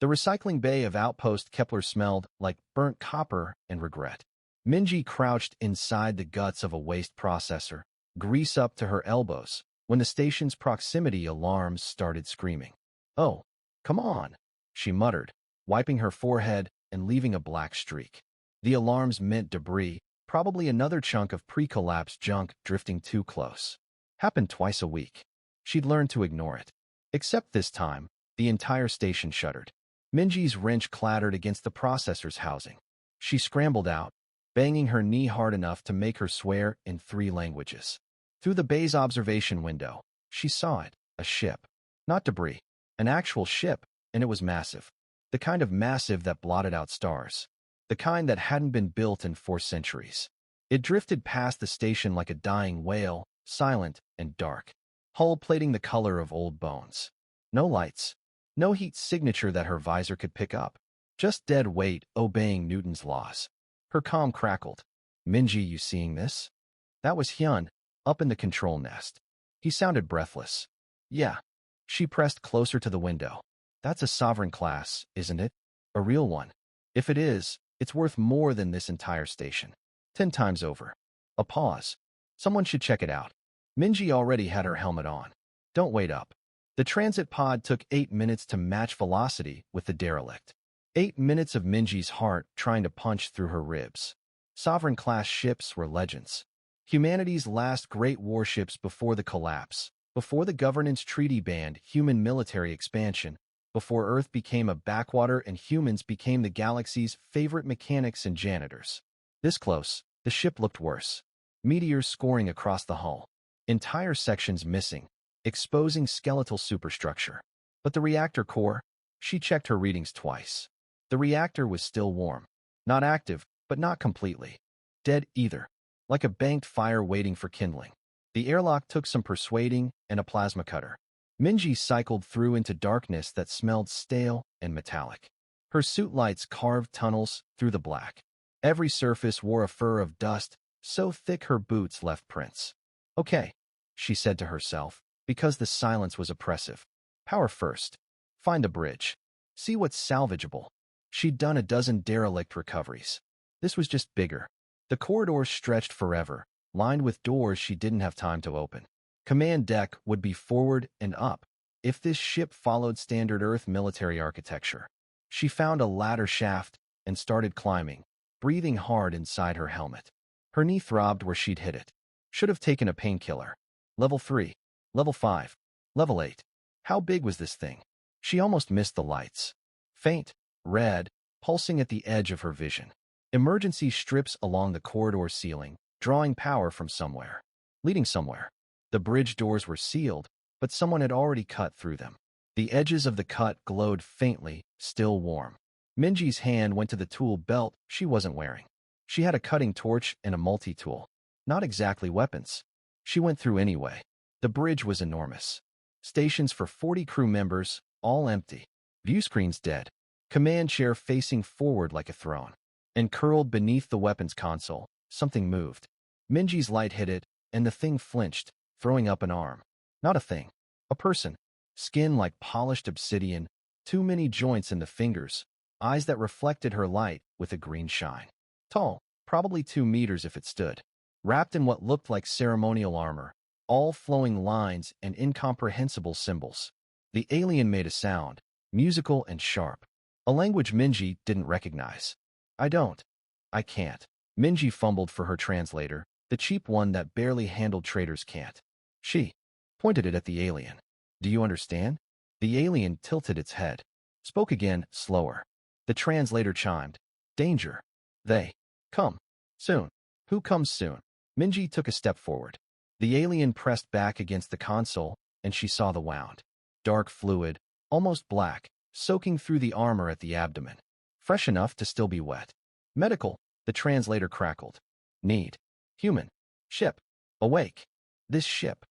The recycling bay of Outpost Kepler smelled like burnt copper and regret. Minji crouched inside the guts of a waste processor, grease up to her elbows, when the station's proximity alarms started screaming. "Oh, come on," she muttered, wiping her forehead and leaving a black streak. The alarms meant debris, probably another chunk of pre-collapse junk drifting too close. Happened twice a week. She'd learned to ignore it. Except this time, the entire station shuddered. Minji's wrench clattered against the processor's housing. She scrambled out, banging her knee hard enough to make her swear in 3 languages. Through the bay's observation window, she saw it, a ship. Not debris, an actual ship, and it was massive. The kind of massive that blotted out stars. The kind that hadn't been built in 4 centuries. It drifted past the station like a dying whale, silent and dark. Hull plating the color of old bones. No lights. No heat signature that her visor could pick up. Just dead weight obeying Newton's laws. Her comm crackled. "Minji, you seeing this?" That was Hyun, up in the control nest. He sounded breathless. "Yeah." She pressed closer to the window. "That's a sovereign class, isn't it? A real one. If it is, it's worth more than this entire station. 10 times over." A pause. Someone should check it out. Minji already had her helmet on. "Don't wait up." The transit pod took 8 minutes to match velocity with the derelict. 8 minutes of Minji's heart trying to punch through her ribs. Sovereign-class ships were legends. Humanity's last great warships before the collapse, before the governance treaty banned human military expansion, before Earth became a backwater and humans became the galaxy's favorite mechanics and janitors. This close, the ship looked worse. Meteors scoring across the hull. Entire sections missing, exposing skeletal superstructure. But the reactor core? She checked her readings twice. The reactor was still warm. Not active, but not completely. Dead either. Like a banked fire waiting for kindling. The airlock took some persuading and a plasma cutter. Minji cycled through into darkness that smelled stale and metallic. Her suit lights carved tunnels through the black. Every surface wore a fur of dust, so thick her boots left prints. "Okay," she said to herself, because the silence was oppressive. "Power first. Find a bridge. See what's salvageable." She'd done a dozen derelict recoveries. This was just bigger. The corridors stretched forever, lined with doors she didn't have time to open. Command deck would be forward and up, if this ship followed standard Earth military architecture. She found a ladder shaft and started climbing, breathing hard inside her helmet. Her knee throbbed where she'd hit it. Should have taken a painkiller. Level 3. Level 5. Level 8. How big was this thing? She almost missed the lights. Faint, red, pulsing at the edge of her vision. Emergency strips along the corridor ceiling, drawing power from somewhere. Leading somewhere. The bridge doors were sealed, but someone had already cut through them. The edges of the cut glowed faintly, still warm. Minji's hand went to the tool belt she wasn't wearing. She had a cutting torch and a multi-tool. Not exactly weapons. She went through anyway. The bridge was enormous. Stations for 40 crew members, all empty. View screens dead. Command chair facing forward like a throne. And curled beneath the weapons console, something moved. Minji's light hit it, and the thing flinched, throwing up an arm. Not a thing. A person. Skin like polished obsidian, too many joints in the fingers, eyes that reflected her light with a green shine. Tall, probably 2 meters if it stood. Wrapped in what looked like ceremonial armor, all flowing lines and incomprehensible symbols. The alien made a sound, musical and sharp. A language Minji didn't recognize. I can't. Minji fumbled for her translator, the cheap one that barely handled traders can't. She pointed it at the alien. "Do you understand?" The alien tilted its head. Spoke again, slower. The translator chimed. "Danger. They come soon." "Who comes soon?" Minji took a step forward. The alien pressed back against the console, and she saw the wound. Dark fluid, almost black, soaking through the armor at the abdomen. Fresh enough to still be wet. "Medical," the translator crackled. "Need. Human. Ship. Awake. This ship."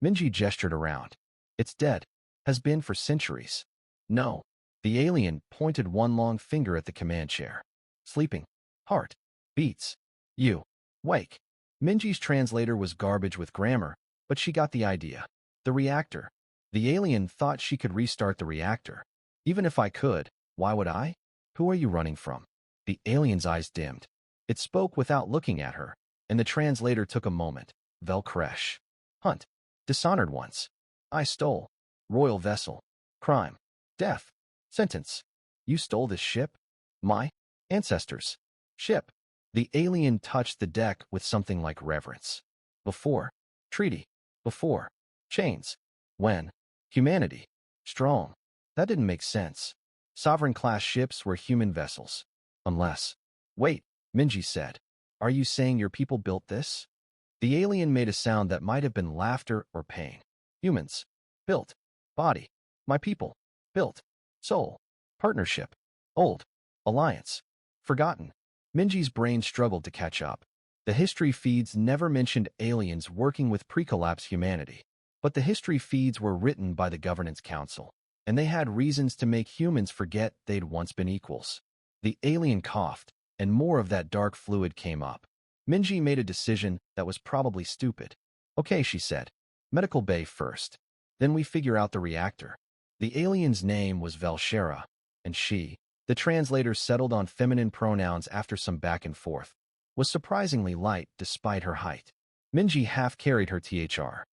Minji gestured around. "It's dead. Has been for centuries." "No." The alien pointed one long finger at the command chair. "Sleeping. Heart. Beats. You. Wake." Minji's translator was garbage with grammar, but she got the idea. The reactor. The alien thought she could restart the reactor. "Even if I could, Why would I? Who are you running from? The alien's eyes dimmed. It spoke without looking at her, and the translator took a moment. Velcresh. Hunt. Dishonored once. I stole. Royal vessel. Crime. Death. Sentence. You stole this ship? My ancestors. Ship. The alien touched the deck with something like reverence. Before. Treaty. Before. Chains. When. Humanity. Strong. That didn't make sense. Sovereign-class ships were human vessels. Unless. Wait, Minji said. Are you saying your people built this? The alien made a sound that might have been laughter or pain. Humans. Built. Body. My people. Built. Soul. Partnership. Old. Alliance. Forgotten. Minji's brain struggled to catch up. The history feeds never mentioned aliens working with pre-collapse humanity. But the history feeds were written by the Governance Council, and they had reasons to make humans forget they'd once been equals. The alien coughed, and more of that dark fluid came up. Minji made a decision that was probably stupid. Okay, she said. Medical bay first. Then we figure out the reactor. The alien's name was Velshera, and she, the translator settled on feminine pronouns after some back and forth, was surprisingly light despite her height. Minji half-carried her THR.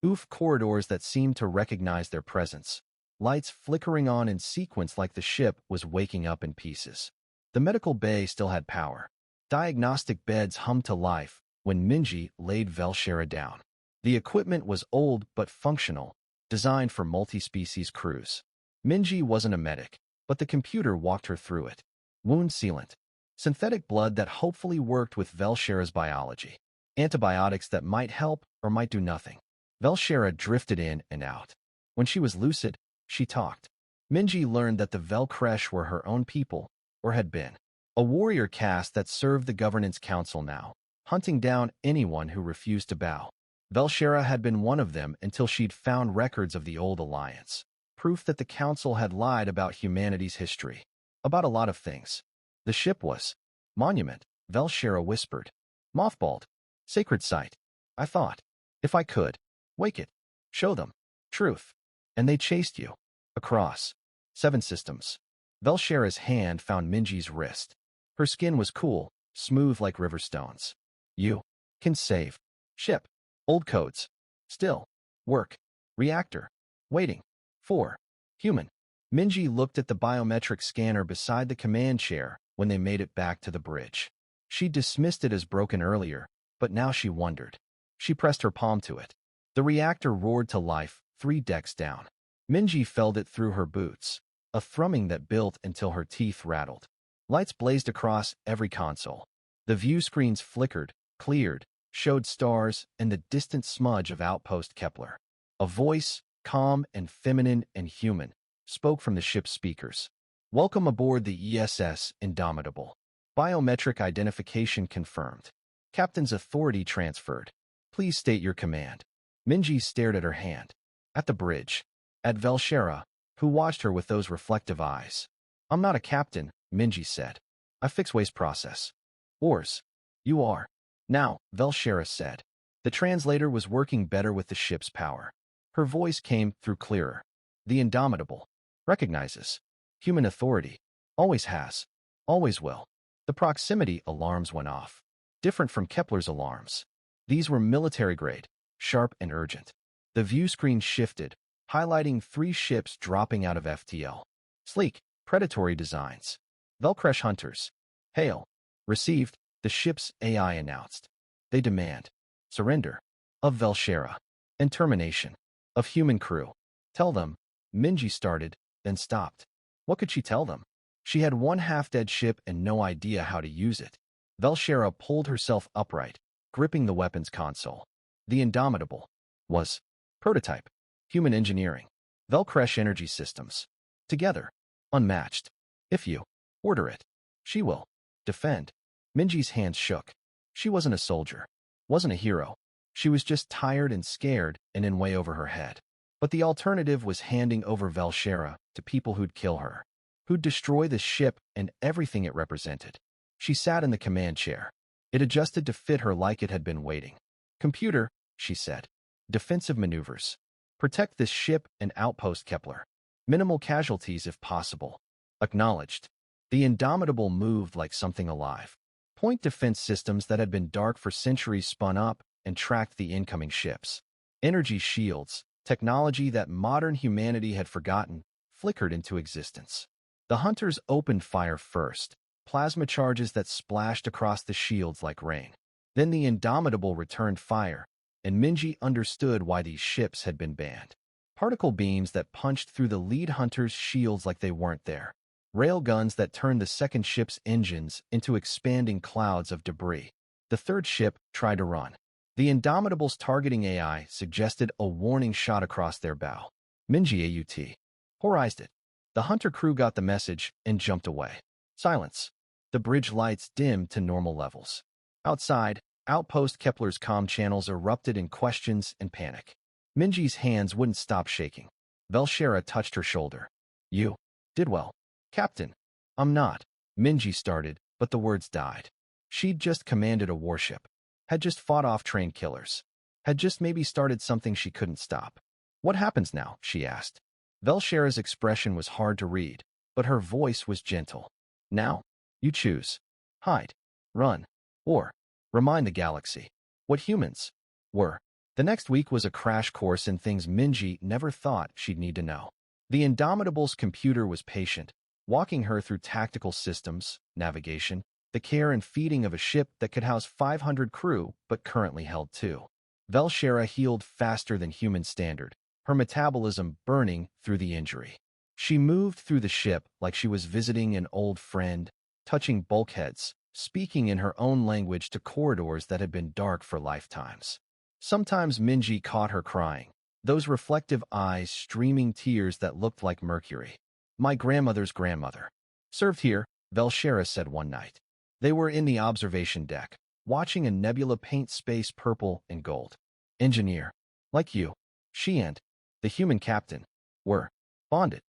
Oof, corridors that seemed to recognize their presence. Lights flickering on in sequence like the ship was waking up in pieces. The medical bay still had power. Diagnostic beds hummed to life when Minji laid Velshera down. The equipment was old but functional, designed for multi-species crews. Minji wasn't a medic, but the computer walked her through it. Wound sealant. Synthetic blood that hopefully worked with Velshera's biology. Antibiotics that might help or might do nothing. Velshera drifted in and out. When she was lucid, she talked. Minji learned that the Velcresh were her own people, or had been. A warrior caste that served the Governance Council now, hunting down anyone who refused to bow. Velshera had been one of them until she'd found records of the old alliance. Proof that the Council had lied about humanity's history. About a lot of things. The ship was. Monument, Velshera whispered. Mothballed. Sacred site. I thought. If I could. Wake it. Show them. Truth. And they chased you. Across. 7 systems. Velshera's hand found Minji's wrist. Her skin was cool, smooth like river stones. You can save. Ship. Old codes. Still. Work. Reactor. Waiting. 4. Human. Minji looked at the biometric scanner beside the command chair when they made it back to the bridge. She dismissed it as broken earlier, but now she wondered. She pressed her palm to it. The reactor roared to life, 3 decks down. Minji felt it through her boots, a thrumming that built until her teeth rattled. Lights blazed across every console. The view screens flickered, cleared, showed stars and the distant smudge of Outpost Kepler. A voice, calm and feminine and human, spoke from the ship's speakers. Welcome aboard the ESS Indomitable. Biometric identification confirmed. Captain's authority transferred. Please state your command. Minji stared at her hand. At the bridge. At Velshera, who watched her with those reflective eyes. I'm not a captain, Minji said. I fix waste process. Oars. You are. Now, Velshera said. The translator was working better with the ship's power. Her voice came through clearer. The Indomitable. Recognizes. Human authority. Always has. Always will. The proximity alarms went off. Different from Kepler's alarms. These were military-grade, sharp and urgent. The view screen shifted, highlighting 3 ships dropping out of FTL. Sleek, predatory designs. Velcresh hunters. Hail. Received, the ship's AI announced. They demand. Surrender. Of Velshera. And termination. Of human crew. Tell them. Minji started, then stopped. What could she tell them? She had one half-dead ship and no idea how to use it. Velshera pulled herself upright, gripping the weapons console. The Indomitable was prototype, human engineering, Velcresh energy systems. Together, unmatched. If you order it, she will defend. Minji's hands shook. She wasn't a soldier, wasn't a hero. She was just tired and scared and in way over her head. But the alternative was handing over Velshera to people who'd kill her, who'd destroy the ship and everything it represented. She sat in the command chair. It adjusted to fit her like it had been waiting. Computer, she said. Defensive maneuvers. Protect this ship and Outpost Kepler. Minimal casualties if possible. Acknowledged. The Indomitable moved like something alive. Point defense systems that had been dark for centuries spun up and tracked the incoming ships. Energy shields, technology that modern humanity had forgotten, flickered into existence. The hunters opened fire first, plasma charges that splashed across the shields like rain. Then the Indomitable returned fire, and Minji understood why these ships had been banned. Particle beams that punched through the lead hunter's shields like they weren't there. Railguns that turned the second ship's engines into expanding clouds of debris. The third ship tried to run. The Indomitable's targeting AI suggested a warning shot across their bow. Minji AUT. Horized it. The hunter crew got the message and jumped away. Silence. The bridge lights dimmed to normal levels. Outside, Outpost Kepler's comm channels erupted in questions and panic. Minji's hands wouldn't stop shaking. Velshera touched her shoulder. You did well. Captain. I'm not. Minji started, but the words died. She'd just commanded a warship. Had just fought off trained killers. Had just maybe started something she couldn't stop. What happens now? She asked. Velshera's expression was hard to read, but her voice was gentle. Now, you choose. Hide, run, or remind the galaxy what humans were. The next week was a crash course in things Minji never thought she'd need to know. The Indomitable's computer was patient, walking her through tactical systems, navigation, the care and feeding of a ship that could house 500 crew but currently held 2. Velshera healed faster than human standard, her metabolism burning through the injury. She moved through the ship like she was visiting an old friend, touching bulkheads, speaking in her own language to corridors that had been dark for lifetimes. Sometimes Minji caught her crying, those reflective eyes streaming tears that looked like mercury. My grandmother's grandmother. Served here, Velshera said one night. They were in the observation deck, watching a nebula paint space purple and gold. Engineer. Like you. She and the human captain were bonded,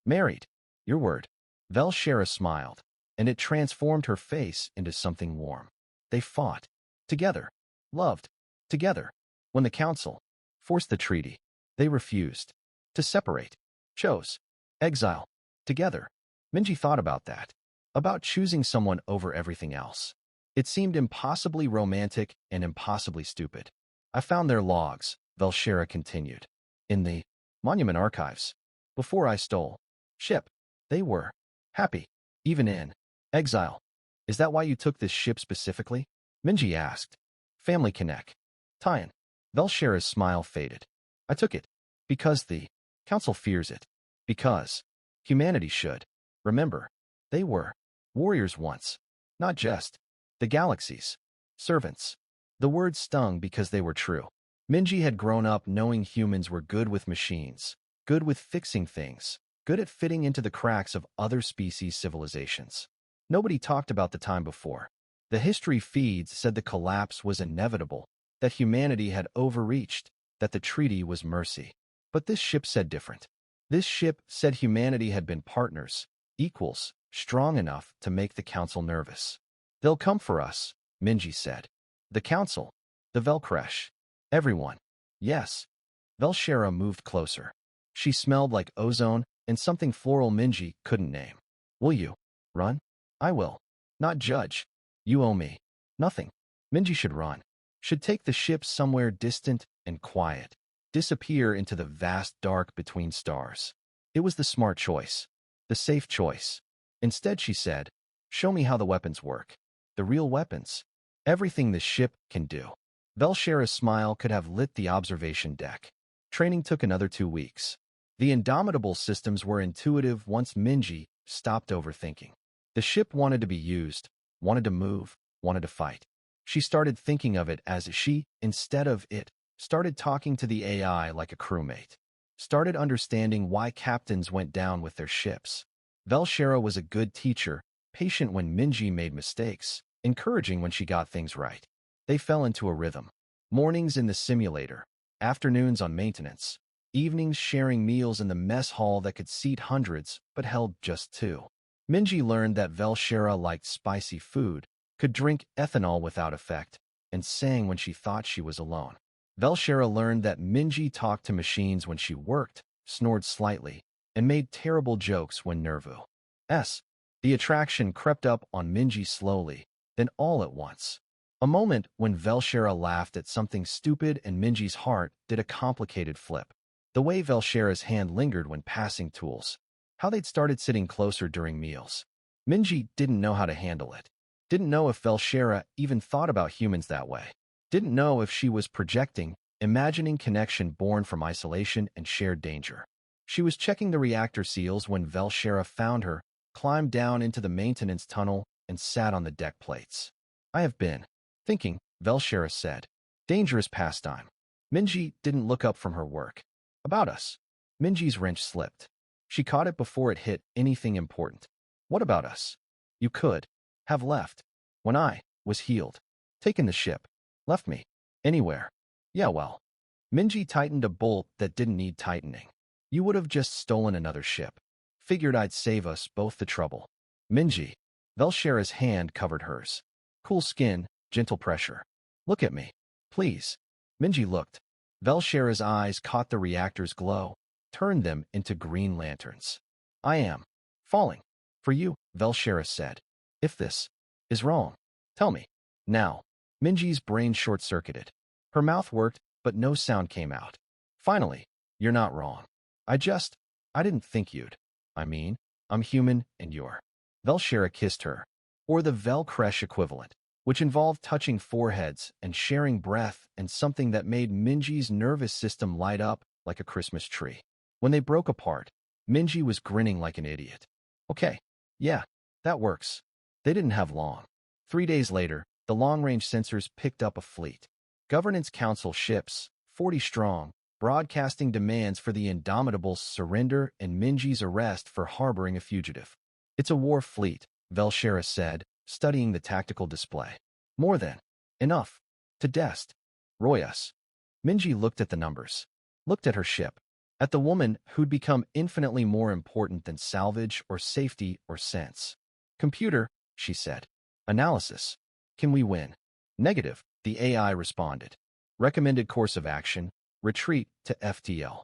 married. Your word. Velshera smiled, and it transformed her face into something warm. They fought. Together. Loved. Together. When the council forced the treaty, they refused to separate. Chose. Exile. Together. Minji thought about that. About choosing someone over everything else. It seemed impossibly romantic and impossibly stupid. I found their logs, Velshera continued. In the monument archives. Before I stole ship. They were happy. Even in exile. Is that why you took this ship specifically? Minji asked. Family connect. Tyan. Velshera's smile faded. I took it. Because the council fears it. Because humanity should. Remember, they were warriors once. Not just the galaxy's servants. The words stung because they were true. Minji had grown up knowing humans were good with machines, good with fixing things, good at fitting into the cracks of other species' civilizations. Nobody talked about the time before. The history feeds said the collapse was inevitable, that humanity had overreached, that the treaty was mercy. But this ship said different. This ship said humanity had been partners, equals, strong enough to make the council nervous. They'll come for us, Minji said. The council. The Velcresh. Everyone. Yes. Velshera moved closer. She smelled like ozone and something floral Minji couldn't name. Will you run? I will. Not judge. You owe me nothing. Minji should run. Should take the ship somewhere distant and quiet. Disappear into the vast dark between stars. It was the smart choice. The safe choice. Instead, she said, show me how the weapons work. The real weapons. Everything the ship can do. Velshera's smile could have lit the observation deck. Training took another 2 weeks. The Indomitable systems were intuitive once Minji stopped overthinking. The ship wanted to be used, wanted to move, wanted to fight. She started thinking of it as she, instead of it, started talking to the AI like a crewmate. Started understanding why captains went down with their ships. Velshera was a good teacher, patient when Minji made mistakes, encouraging when she got things right. They fell into a rhythm. Mornings in the simulator, afternoons on maintenance, evenings sharing meals in the mess hall that could seat hundreds but held just 2. Minji learned that Velshera liked spicy food, could drink ethanol without effect, and sang when she thought she was alone. Velshera learned that Minji talked to machines when she worked, snored slightly, and made terrible jokes when nervous. The attraction crept up on Minji slowly, then all at once. A moment when Velshera laughed at something stupid and Minji's heart did a complicated flip. The way Velshera's hand lingered when passing tools. How they'd started sitting closer during meals. Minji didn't know how to handle it. Didn't know if Velshera even thought about humans that way. Didn't know if she was projecting, imagining connection born from isolation and shared danger. She was checking the reactor seals when Velshera found her, climbed down into the maintenance tunnel, and sat on the deck plates. I have been thinking, Velshera said. Dangerous pastime. Minji didn't look up from her work. About us. Minji's wrench slipped. She caught it before it hit anything important. What about us? You could have left. When I was healed. Taken the ship. Left me. Anywhere. Yeah, well. Minji tightened a bolt that didn't need tightening. You would have just stolen another ship. Figured I'd save us both the trouble. Minji. Velshera's hand covered hers. Cool skin, gentle pressure. Look at me. Please. Minji looked. Velshera's eyes caught the reactor's glow, turned them into green lanterns. I am falling. For you, Velshera said. If this is wrong, tell me. Now. Minji's brain short-circuited. Her mouth worked, but no sound came out. Finally, you're not wrong. I didn't think you'd. I'm human and you're. Velshera kissed her, or the Velcresh equivalent, which involved touching foreheads and sharing breath and something that made Minji's nervous system light up like a Christmas tree. When they broke apart, Minji was grinning like an idiot. Okay, yeah, that works. They didn't have long. 3 days later, the long-range sensors picked up a fleet. Governance Council ships, 40 strong, broadcasting demands for the Indomitable's surrender and Minji's arrest for harboring a fugitive. It's a war fleet, Velshera said, studying the tactical display. More than enough to destroy us. Minji looked at the numbers, looked at her ship, at the woman who'd become infinitely more important than salvage or safety or sense. Computer, she said. Analysis. Can we win? Negative, the AI responded. Recommended course of action, retreat to FTL.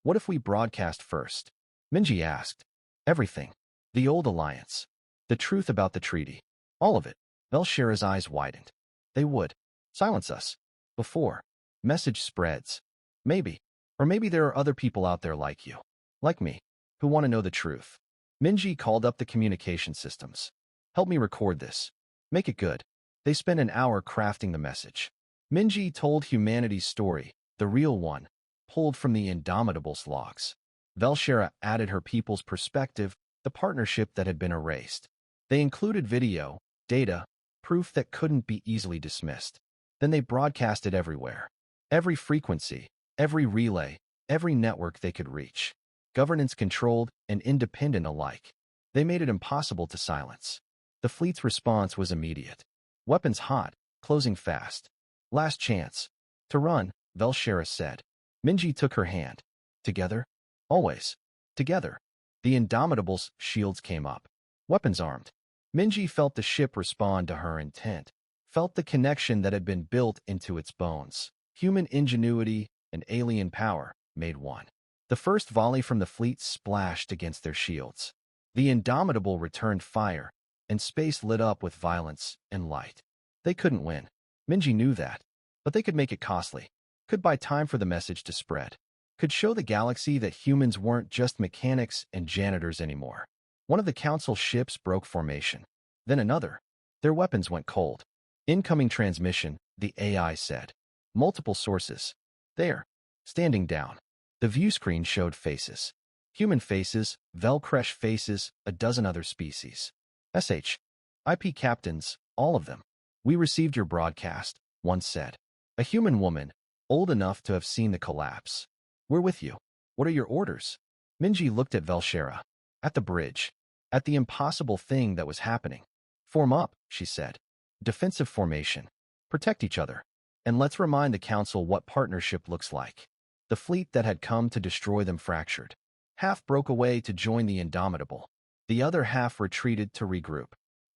What if we broadcast first? Minji asked. Everything. The old alliance. The truth about the treaty. All of it. Velshera's eyes widened. They would silence us. Before. Message spreads. Maybe. Or maybe there are other people out there like you. Like me. Who want to know the truth. Minji called up the communication systems. Help me record this. Make it good. They spent an hour crafting the message. Minji told humanity's story, the real one, pulled from the Indomitable's logs. Velshera added her people's perspective, the partnership that had been erased. They included video, data, proof that couldn't be easily dismissed. Then they broadcast it everywhere. Every frequency, every relay, every network they could reach. Governance controlled and independent alike. They made it impossible to silence. The fleet's response was immediate. Weapons hot, closing fast. Last chance. To run, Velshera said. Minji took her hand. Together? Always. Together. The Indomitable's shields came up. Weapons armed. Minji felt the ship respond to her intent. Felt the connection that had been built into its bones. Human ingenuity and alien power made one. The first volley from the fleet splashed against their shields. The Indomitable returned fire, and space lit up with violence and light. They couldn't win. Minji knew that. But they could make it costly. Could buy time for the message to spread. Could show the galaxy that humans weren't just mechanics and janitors anymore. One of the Council ships broke formation. Then another. Their weapons went cold. Incoming transmission, the AI said. Multiple sources. There. Standing down. The view screen showed faces. Human faces, Velcresh faces, a dozen other species. IP captains, all of them. We received your broadcast, one said. A human woman, old enough to have seen the collapse. We're with you. What are your orders? Minji looked at Velshera. At the bridge. At the impossible thing that was happening. Form up, she said. Defensive formation. Protect each other. And let's remind the Council what partnership looks like. The fleet that had come to destroy them fractured. Half broke away to join the Indomitable. The other half retreated to regroup.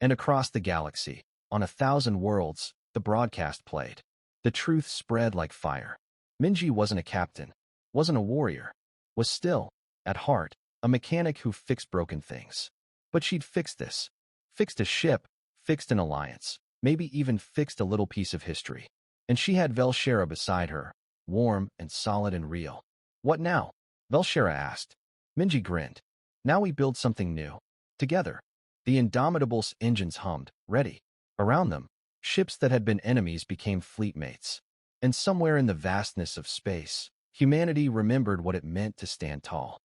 And across the galaxy, on 1,000 worlds, the broadcast played. The truth spread like fire. Minji wasn't a captain, wasn't a warrior, was still, at heart, a mechanic who fixed broken things. But she'd fixed this. Fixed a ship, fixed an alliance, maybe even fixed a little piece of history. And she had Velshera beside her, warm and solid and real. What now? Velshera asked. Minji grinned. Now we build something new. Together. The Indomitable's engines hummed, ready. Around them, ships that had been enemies became fleetmates. And somewhere in the vastness of space, humanity remembered what it meant to stand tall.